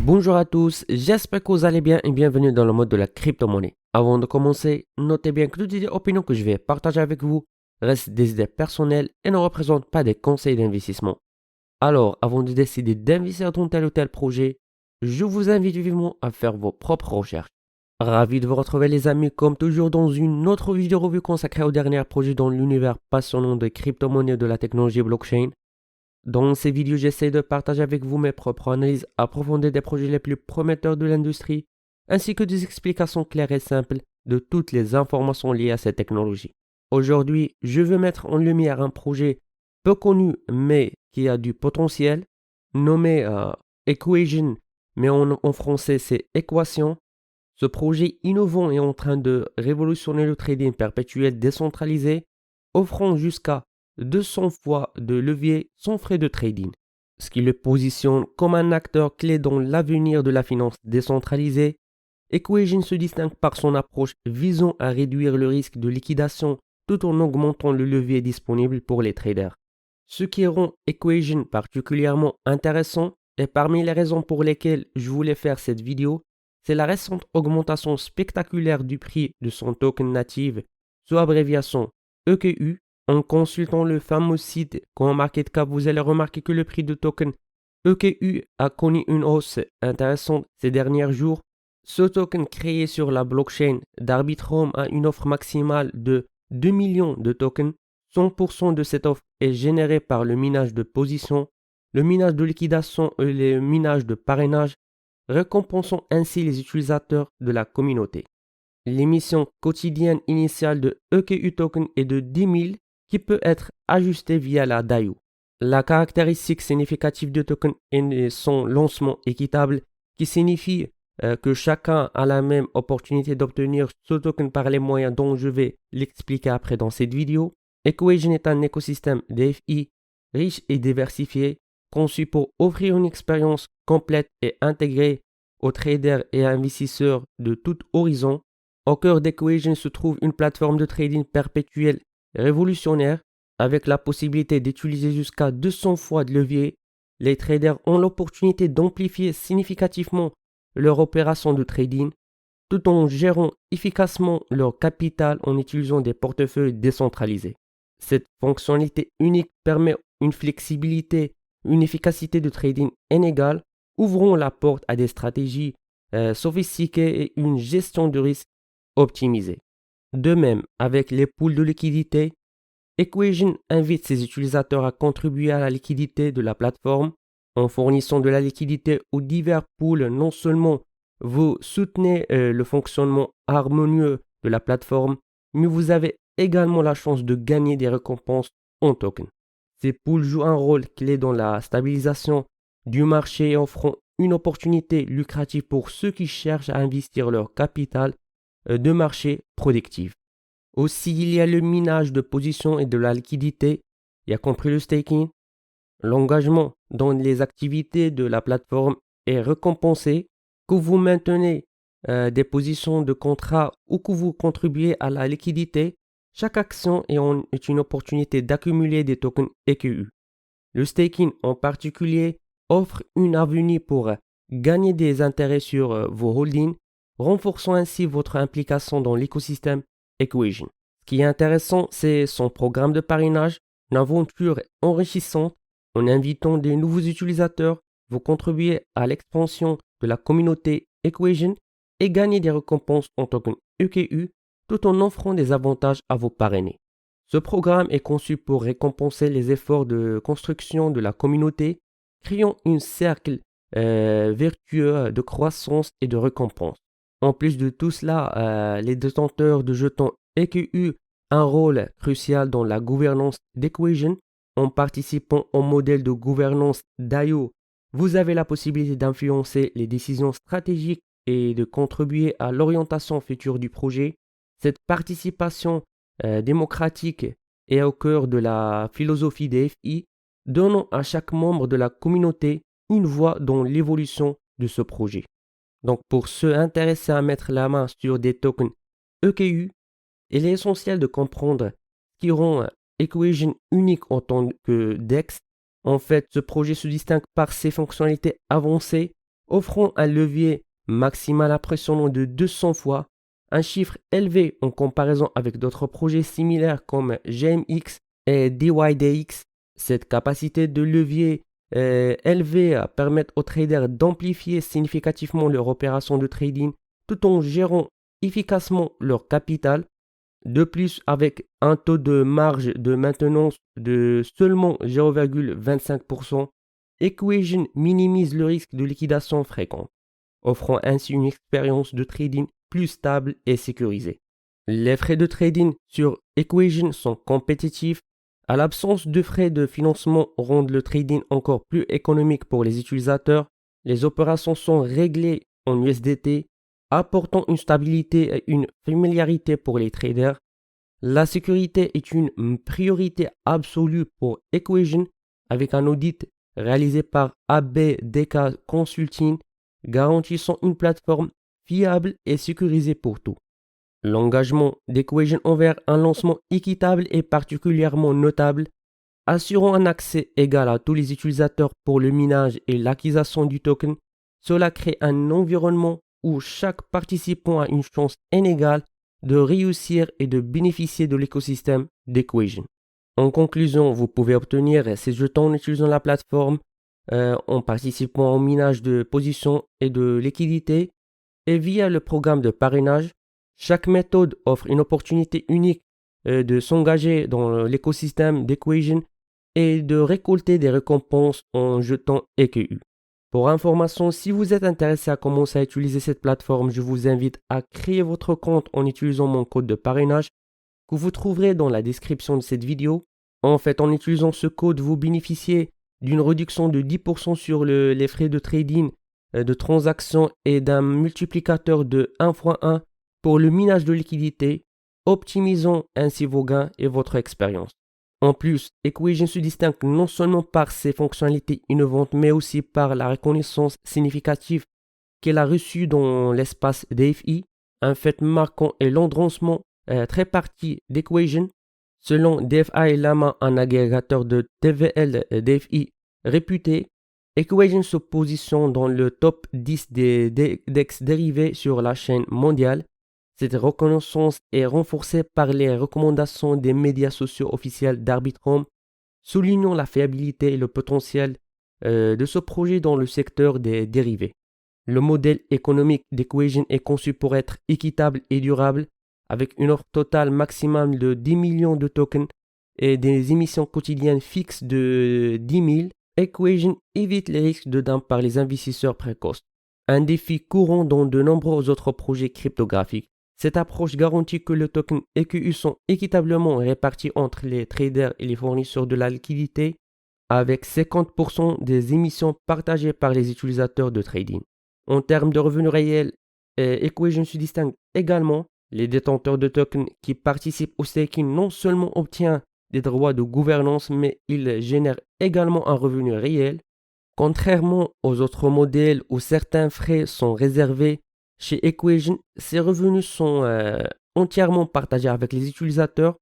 Bonjour à tous, j'espère que vous allez bien et bienvenue dans le mode de la crypto-monnaie. Avant de commencer, notez bien que toutes les opinions que je vais partager avec vous restent des idées personnelles et ne représentent pas des conseils d'investissement. Alors, avant de décider d'investir dans tel ou tel projet, je vous invite vivement à faire vos propres recherches. Ravi de vous retrouver les amis, comme toujours dans une autre vidéo revue consacrée au dernier projet dans l'univers passionnant des crypto-monnaies et de la technologie blockchain. Dans ces vidéos, j'essaie de partager avec vous mes propres analyses approfondies des projets les plus prometteurs de l'industrie, ainsi que des explications claires et simples de toutes les informations liées à cette technologie. Aujourd'hui, je veux mettre en lumière un projet peu connu mais qui a du potentiel, nommé Equation, mais en français c'est Équation. Ce projet innovant est en train de révolutionner le trading perpétuel décentralisé, offrant jusqu'à 200 fois de levier sans frais de trading, ce qui le positionne comme un acteur clé dans l'avenir de la finance décentralisée. Equation se distingue par son approche visant à réduire le risque de liquidation tout en augmentant le levier disponible pour les traders. Ce qui rend Equation particulièrement intéressant et parmi les raisons pour lesquelles je voulais faire cette vidéo, c'est la récente augmentation spectaculaire du prix de son token native, sous abréviation EQU. En consultant le fameux site CoinMarketCap, vous allez remarquer que le prix de token EQU a connu une hausse intéressante ces derniers jours. Ce token créé sur la blockchain d'Arbitrum a une offre maximale de 2 millions de tokens. 100% de cette offre est générée par le minage de position, le minage de liquidation et le minage de parrainage, récompensant ainsi les utilisateurs de la communauté. L'émission quotidienne initiale de EQU token est de 10 000 qui peut être ajustée via la DAIO. La caractéristique significative du token est son lancement équitable qui signifie que chacun a la même opportunité d'obtenir ce token par les moyens dont je vais l'expliquer après dans cette vidéo. Equation est un écosystème DeFi riche et diversifié, conçu pour offrir une expérience complète et intégrée aux traders et investisseurs de tout horizon. Au cœur d'Equation se trouve une plateforme de trading perpétuel révolutionnaire avec la possibilité d'utiliser jusqu'à 200 fois de levier. Les traders ont l'opportunité d'amplifier significativement leur opération de trading tout en gérant efficacement leur capital en utilisant des portefeuilles décentralisés. Cette fonctionnalité unique permet une flexibilité, une efficacité de trading inégale, ouvrant la porte à des stratégies sophistiquées et une gestion de risque optimisée. De même, avec les pools de liquidité, Equation invite ses utilisateurs à contribuer à la liquidité de la plateforme. En fournissant de la liquidité aux divers pools, non seulement vous soutenez le fonctionnement harmonieux de la plateforme, mais vous avez également la chance de gagner des récompenses en token. Ces pools jouent un rôle clé dans la stabilisation du marché et offrant une opportunité lucrative pour ceux qui cherchent à investir leur capital de marché productif. Aussi, il y a le minage de position et de la liquidité, y a compris le staking. L'engagement dans les activités de la plateforme est récompensé, que vous maintenez des positions de contrat ou que vous contribuez à la liquidité. Chaque action est une opportunité d'accumuler des tokens EQU. Le staking en particulier offre une avenue pour gagner des intérêts sur vos holdings, renforçant ainsi votre implication dans l'écosystème Equation. Ce qui est intéressant, c'est son programme de parrainage, une aventure enrichissante. En invitant des nouveaux utilisateurs, vous contribuez à l'expansion de la communauté Equation et gagnez des récompenses en token EQU tout en offrant des avantages à vos parrainés. Ce programme est conçu pour récompenser les efforts de construction de la communauté, créant un cercle vertueux de croissance et de récompense. En plus de tout cela, les détenteurs de jetons EQU ont un rôle crucial dans la gouvernance d'Equation. En participant au modèle de gouvernance DAIO, vous avez la possibilité d'influencer les décisions stratégiques et de contribuer à l'orientation future du projet. Cette participation démocratique est au cœur de la philosophie DeFi, donnant à chaque membre de la communauté une voix dans l'évolution de ce projet. Donc pour ceux intéressés à mettre la main sur des tokens EQU, il est essentiel de comprendre ce qui rend Equation unique en tant que DEX. En fait, ce projet se distingue par ses fonctionnalités avancées offrant un levier maximal impressionnant de 200 fois, un chiffre élevé en comparaison avec d'autres projets similaires comme GMX et DYDX. Cette capacité de levier élevée permet aux traders d'amplifier significativement leur opération de trading tout en gérant efficacement leur capital. De plus, avec un taux de marge de maintenance de seulement 0,25%, Equation minimise le risque de liquidation fréquente, offrant ainsi une expérience de trading plus stable et sécurisée. Les frais de trading sur Equation sont compétitifs. À l'absence de frais de financement rendent le trading encore plus économique pour les utilisateurs. Les opérations sont réglées en USDT, apportant une stabilité et une familiarité pour les traders. La sécurité est une priorité absolue pour Equation avec un audit réalisé par ABDK Consulting, garantissant une plateforme fiable et sécurisée pour tout. L'engagement d'Equation envers un lancement équitable est particulièrement notable, assurant un accès égal à tous les utilisateurs pour le minage et l'acquisition du token. Cela crée un environnement où chaque participant a une chance inégale de réussir et de bénéficier de l'écosystème d'Equation. En conclusion, vous pouvez obtenir ces jetons en utilisant la plateforme, en participant au minage de positions et de liquidités et via le programme de parrainage. Chaque méthode offre une opportunité unique de s'engager dans l'écosystème d'Equation et de récolter des récompenses en jetons EQU. Pour information, si vous êtes intéressé à commencer à utiliser cette plateforme, je vous invite à créer votre compte en utilisant mon code de parrainage que vous trouverez dans la description de cette vidéo. En fait, en utilisant ce code, vous bénéficiez d'une réduction de 10% sur les frais de trading, de transaction et d'un multiplicateur de 1x1 pour le minage de liquidités, optimisant ainsi vos gains et votre expérience. En plus, Equation se distingue non seulement par ses fonctionnalités innovantes, mais aussi par la reconnaissance significative qu'elle a reçue dans l'espace DFI, un fait marquant est l'endossement très parti d'Equation. Selon DFI Lama, un agrégateur de TVL DFI réputé, Equation se positionne dans le top 10 des DEX dérivés sur la chaîne mondiale. Cette reconnaissance est renforcée par les recommandations des médias sociaux officiels d'Arbitrum, soulignant la fiabilité et le potentiel de ce projet dans le secteur des dérivés. Le modèle économique d'Equation est conçu pour être équitable et durable, avec une offre totale maximale de 10 millions de tokens et des émissions quotidiennes fixes de 10 000. Equation évite les risques de dump par les investisseurs précoces, un défi courant dans de nombreux autres projets cryptographiques. Cette approche garantit que les tokens EQU sont équitablement répartis entre les traders et les fournisseurs de la liquidité, avec 50% des émissions partagées par les utilisateurs de trading. En termes de revenus réels, Equation se distingue également. Les détenteurs de tokens qui participent au staking non seulement obtiennent des droits de gouvernance, mais ils génèrent également un revenu réel. Contrairement aux autres modèles où certains frais sont réservés, chez Equation, ces revenus sont entièrement partagés avec les utilisateurs.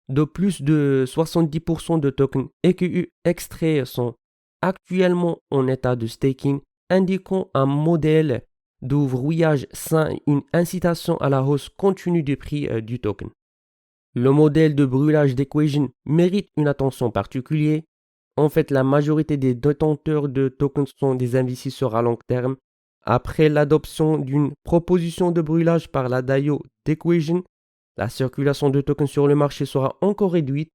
De plus de 70% de tokens EQU extraits sont actuellement en état de staking, indiquant un modèle de verrouillage sain et une incitation à la hausse continue du prix du token. Le modèle de brûlage d'Equation mérite une attention particulière. En fait, la majorité des détenteurs de tokens sont des investisseurs à long terme. Après l'adoption d'une proposition de brûlage par la DAO d'Equation, la circulation de tokens sur le marché sera encore réduite,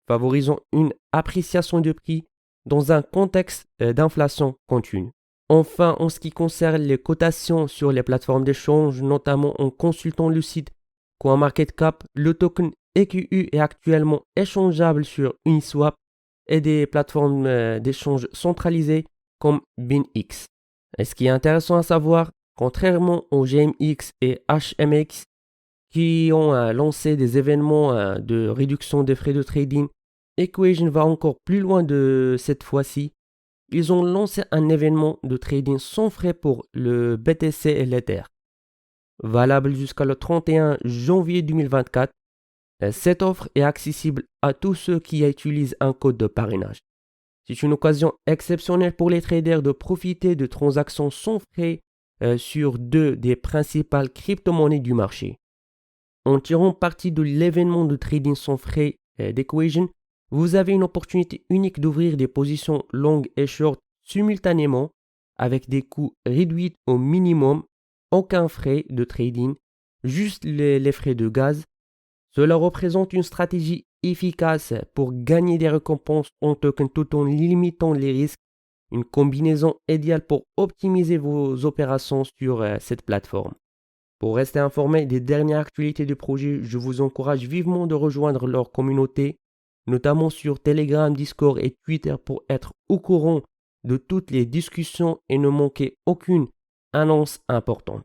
favorisant une appréciation de prix dans un contexte d'inflation continue. Enfin, en ce qui concerne les cotations sur les plateformes d'échange, notamment en consultant le site CoinMarketCap, le token EQU est actuellement échangeable sur Uniswap et des plateformes d'échange centralisées comme BinX. Et ce qui est intéressant à savoir, contrairement aux GMX et HMX qui ont lancé des événements de réduction des frais de trading, Equation va encore plus loin de cette fois-ci. Ils ont lancé un événement de trading sans frais pour le BTC et l'Ether, valable jusqu'à le 31 janvier 2024. Cette offre est accessible à tous ceux qui utilisent un code de parrainage. C'est une occasion exceptionnelle pour les traders de profiter de transactions sans frais sur deux des principales crypto-monnaies du marché. En tirant parti de l'événement de trading sans frais d'Equation, vous avez une opportunité unique d'ouvrir des positions longues et short simultanément avec des coûts réduits au minimum, aucun frais de trading, juste les frais de gaz. Cela représente une stratégie efficace pour gagner des récompenses en token tout en limitant les risques, une combinaison idéale pour optimiser vos opérations sur cette plateforme. Pour rester informé des dernières actualités du projet, je vous encourage vivement de rejoindre leur communauté, notamment sur Telegram, Discord et Twitter pour être au courant de toutes les discussions et ne manquer aucune annonce importante.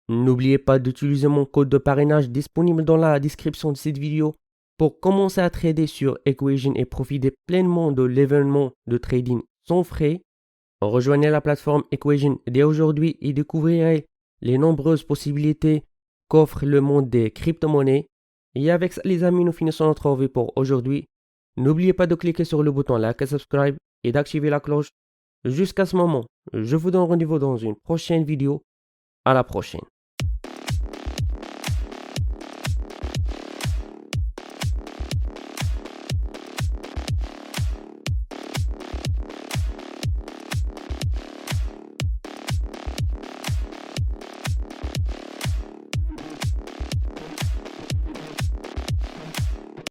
N'oubliez pas d'utiliser mon code de parrainage disponible dans la description de cette vidéo pour commencer à trader sur Equation et profiter pleinement de l'événement de trading sans frais. Rejoignez la plateforme Equation dès aujourd'hui et découvrirez les nombreuses possibilités qu'offre le monde des crypto-monnaies. Et avec ça, les amis, nous finissons notre revue pour aujourd'hui. N'oubliez pas de cliquer sur le bouton like et subscribe et d'activer la cloche. Jusqu'à ce moment, je vous donne rendez-vous dans une prochaine vidéo. À la prochaine.